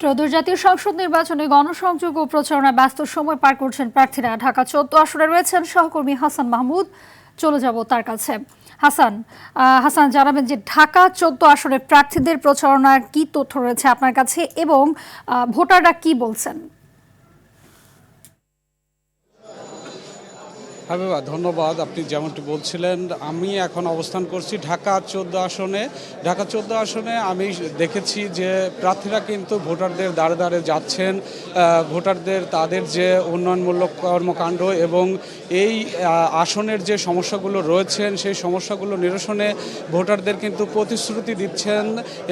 ত্রয়োদশ জাতীয় সংসদ নির্বাচনে গণসংযোগ ও প্রচারণায় ব্যস্ত সময় পার করছেন প্রার্থীরা। ঢাকা 14 আসনে রয়েছেন সহকর্মী হাসান মাহমুদ। চলে যাব তার কাছে। হাসান জানাবেন যে ঢাকা 14 আসনের প্রার্থীদের প্রচারণার কি তথ্য রয়েছে আপনার কাছে এবং ভোটাররা কি বলছেন? হাবিবা, ধন্যবাদ। আপনি যেমনটি বলছিলেন, আমি এখন অবস্থান করছি ঢাকা 14 আসনে। ঢাকা 14 আসনে আমি দেখেছি যে প্রার্থীরা কিন্তু ভোটারদের দ্বারে দ্বারে যাচ্ছেন। ভোটারদের তাদের যে উন্নয়নমূলক কর্মকাণ্ড এবং এই আসনের যে সমস্যাগুলো রয়েছেন সেই সমস্যাগুলো নিরসনে ভোটারদের কিন্তু প্রতিশ্রুতি দিচ্ছেন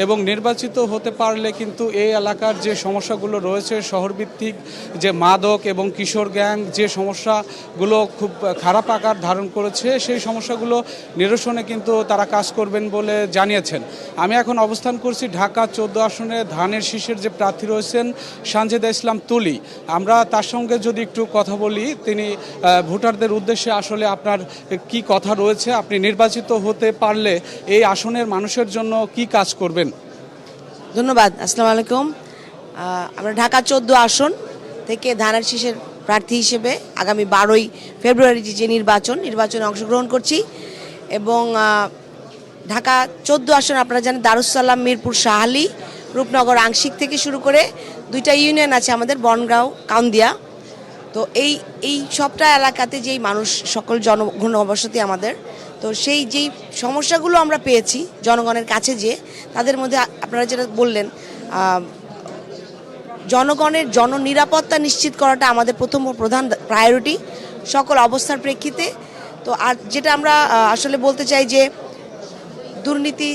এবং নির্বাচিত হতে পারলে কিন্তু এই এলাকার যে সমস্যাগুলো রয়েছে, শহরভিত্তিক যে মাদক এবং কিশোর গ্যাং যে সমস্যাগুলো খুব খারাপ আকার ধারণ করেছে, সেই সমস্যাগুলো নিরসনে কিন্তু তারা কাজ করবেন বলে জানিয়েছেন। আমি এখন অবস্থান করছি ঢাকা 14 আসনে ধানের শীষের যে প্রার্থী রয়েছেন সানজিদা ইসলাম তুলি। আমরা তার সঙ্গে যদি একটু কথা বলি, তিনি ভোটারদের উদ্দেশ্যে আসলে আপনার কি কথা রয়েছে, আপনি নির্বাচিত হতে পারলে এই আসনের মানুষের জন্য কি কাজ করবেন? ধন্যবাদ। আসসালামু আলাইকুম। আমরা ঢাকা 14 আসন থেকে ধানের শীষের প্রার্থী হিসেবে আগামী 12ই ফেব্রুয়ারি যে নির্বাচনে অংশগ্রহণ করছি এবং ঢাকা 14 আসন আপনারা জানেন দারুসালাম, মিরপুর, শাহালি, রূপনগর আংশিক থেকে শুরু করে 2টা ইউনিয়ন আছে আমাদের, বনগাঁও, কাউন্দিয়া। তো এই সবটা এলাকাতে যেই মানুষ, সকল জনঘন বসতি আমাদের, তো সেই যেই সমস্যাগুলো আমরা পেয়েছি জনগণের কাছে, যে তাদের মধ্যে আপনারা যেটা বললেন, জনগণের জননিরাপত্তা নিশ্চিত করাটা আমাদের প্রধান প্রায়োরিটি সকল অবস্থার প্রেক্ষিতে। তো আর যেটা আমরা আসলে বলতে চাই যে দুর্নীতি,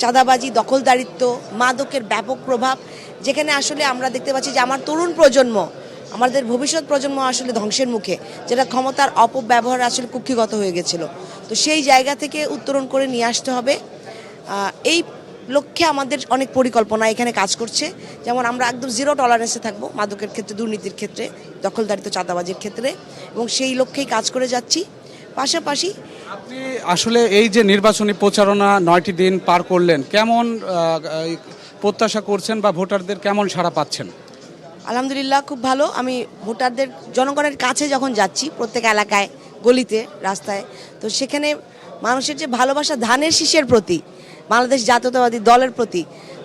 চাঁদাবাজি, দখলদারিত্ব, মাদকের ব্যাপক প্রভাব, যেখানে আসলে আমরা দেখতে পাচ্ছি যে তরুণ প্রজন্ম, আমাদের ভবিষ্যৎ প্রজন্ম আসলে ধ্বংসের মুখে, যেটা ক্ষমতার অপব্যবহার আসলে কুক্ষিগত হয়ে গেছিল। তো সেই জায়গা থেকে উত্তরণ করে নিয়ে আসতে হবে। এই লক্ষ্যে আমাদের অনেক পরিকল্পনা এখানে কাজ করছে। যেমন আমরা একদম জিরো টলারেন্সে থাকবো মাদকের ক্ষেত্রে, দুর্নীতির ক্ষেত্রে, দখলদারিত্ব, চাঁদাবাজির ক্ষেত্রে, এবং সেই লক্ষ্যেই কাজ করে যাচ্ছি। পাশাপাশি আপনি আসলে এই যে নির্বাচনী প্রচারণা 9টি দিন পার করলেন, কেমন প্রত্যাশা করছেন বা ভোটারদের কেমন সাড়া পাচ্ছেন? আলহামদুলিল্লাহ, খুব ভালো। আমি ভোটারদের, জনগণের কাছে যখন যাচ্ছি, প্রত্যেক এলাকায়, গলিতে, রাস্তায়, তো সেখানে মানুষের যে ভালোবাসা ধানের শীষের প্রতি, বাংলাদেশ জাতীয়তাবাদী দলের প্রতি,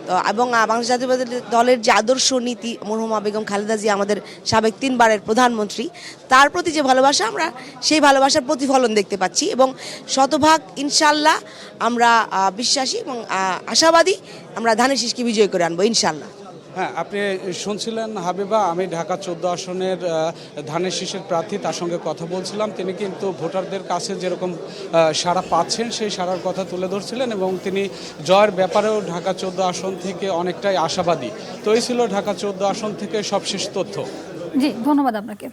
তো এবং বাংলাদেশ জাতীয়তাবাদী দলের যে আদর্শ নীতি, মরহুমা বেগম খালেদা জিয়া আমাদের সাবেক 3বারের প্রধানমন্ত্রী, তার প্রতি যে ভালোবাসা, আমরা সেই ভালোবাসার প্রতিফলন দেখতে পাচ্ছি এবং শতভাগ ইনশাল্লাহ আমরা বিশ্বাসী এবং আশাবাদী আমরা ধানের শীষকে বিজয় করে আনবো ইনশাল্লাহ। হ্যাঁ, আপনি শুনছিলেন হাবিবা, আমি ঢাকা 14 আসনের ধানের শীষের প্রার্থী, তার সঙ্গে কথা বলছিলাম। তিনি কিন্তু ভোটারদের কাছে যেরকম সাড়া পাচ্ছেন সেই সাড়ার কথা তুলে ধরছিলেন এবং তিনি জয়ের ব্যাপারেও ঢাকা 14 আসন থেকে অনেকটাই আশাবাদী। তো এই ছিল ঢাকা 14 আসন থেকে সবশেষ তথ্য। জি, ধন্যবাদ আপনাকে।